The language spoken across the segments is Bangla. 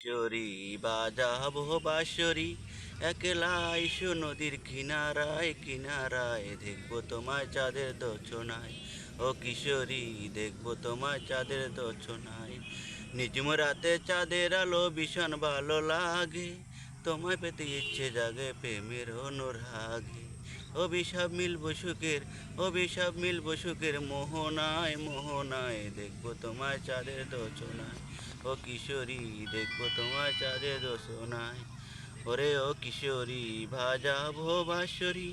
চরি বাজাবো বাঁশরি, একলা আইসো নদীর কিনারায় কিনারায়, দেখবো তোমায় চাঁদের দোছনায়। ও কিশোরী, দেখবো তোমায় চাঁদের দোছনায়। নিঝুম রাতে চাঁদের আলো ভীষণ ভালো লাগে, তোমায় পেতে ইচ্ছে জাগে প্রেমের অনুরাগে। অভিশাপ মিলবো সুখের, অভিশাপ মিলবো সুখের মোহনায় মোহনায়, দেখবো তোমায় চাঁদের দোছনায়। ও কিশোরী, দেখবো তোমার চাঁদের দোছনায়। ওরে ও কিশোরী, ভাজাবো বাঁশরি,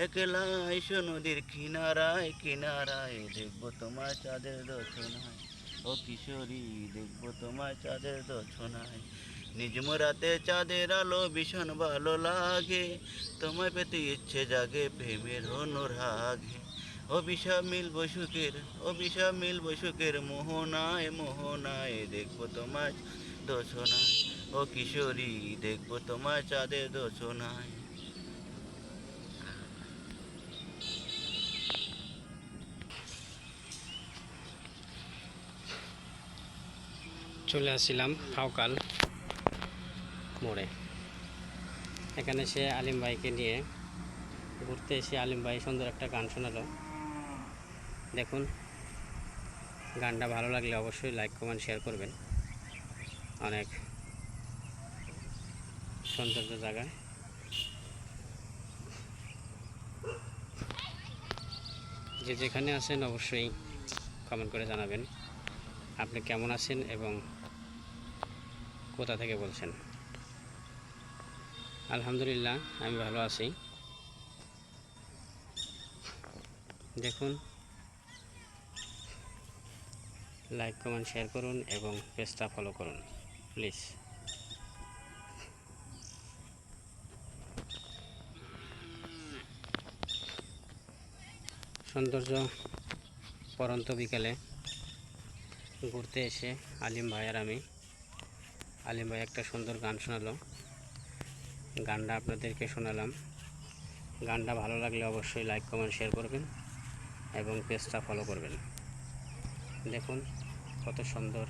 একলা আইসো নদীর কিনারায় কিনারায়, দেখবো তোমার চাঁদের দোছনায়। ও কিশোরী, দেখবো তোমার চাঁদের দোছনায়। নিঝুম রাতে চাঁদের আলো ভীষণ ভালো লাগে, তোমায় পেতে ইচ্ছে জাগে প্রেমের অনুরাগে। অভিশাপ মিলবো সুখের, অভিশাপ মিলবো সুখের মোহনায় মোহনায়, দেখবো তোমার দোছনায়। ও কিশোরী, দেখবো তোমার চাঁদের দোছনায়। চলে আসছিলাম ফাউকাল মোড়ে। এখানে সে আলিম ভাইকে নিয়ে ঘুরতে এসে আলিম ভাই সুন্দর একটা গান শোনালো। দেখুন, গানটা ভালো লাগলে অবশ্যই লাইক কমেন্ট শেয়ার করবেন। অনেক সৌন্দর্য জায়গা। যে যেখানে আছেন অবশ্যই কমেন্ট করে জানাবেন আপনি কেমন আছেন এবং কোথা থেকে বলছেন। আলহামদুলিল্লাহ, আমি ভালো আছি। দেখুন, লাইক কমেন্ট শেয়ার করুন এবং পেজটা ফলো করুন প্লিজ। সৌন্দর্য পরন্ত বিকালে ঘুরতে এসে আলিম ভাই আর আমি, আলিম ভাই একটা সুন্দর গান শোনালো, গানটা আপনাদেরকে শোনালাম। গানটা ভালো লাগলে অবশ্যই লাইক কমেন্ট শেয়ার করবেন এবং পেজটা ফলো করবেন। দেখুন কত সুন্দর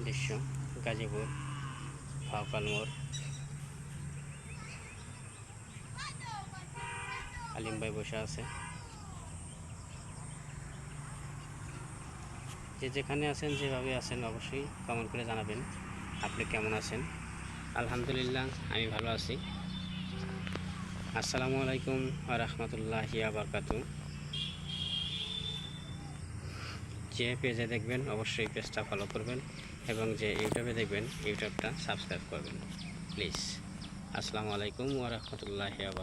দৃশ্য, গাজীপুর ফাউকাল মোড়। আলিম ভাই বসে আছে। যে যেখানে আছেন, যেভাবে আছেন অবশ্যই কমেন্ট করে জানাবেন আপনি কেমন আছেন। আলহামদুলিল্লাহ, আমি ভালো আছি। আসসালামু আলাইকুম ওয়া রাহমাতুল্লাহি ওয়া বারাকাতুহু। যে পেজে দেখবেন অবশ্যই পেজটা ফলো করবেন এবং যে ইউটিউবে দেখবেন ইউটিউবটা সাবস্ক্রাইব করবেন প্লিজ। আসসালামু আলাইকুম ওয়া রাহমাতুল্লাহি ওয়া বারাকাতুহু।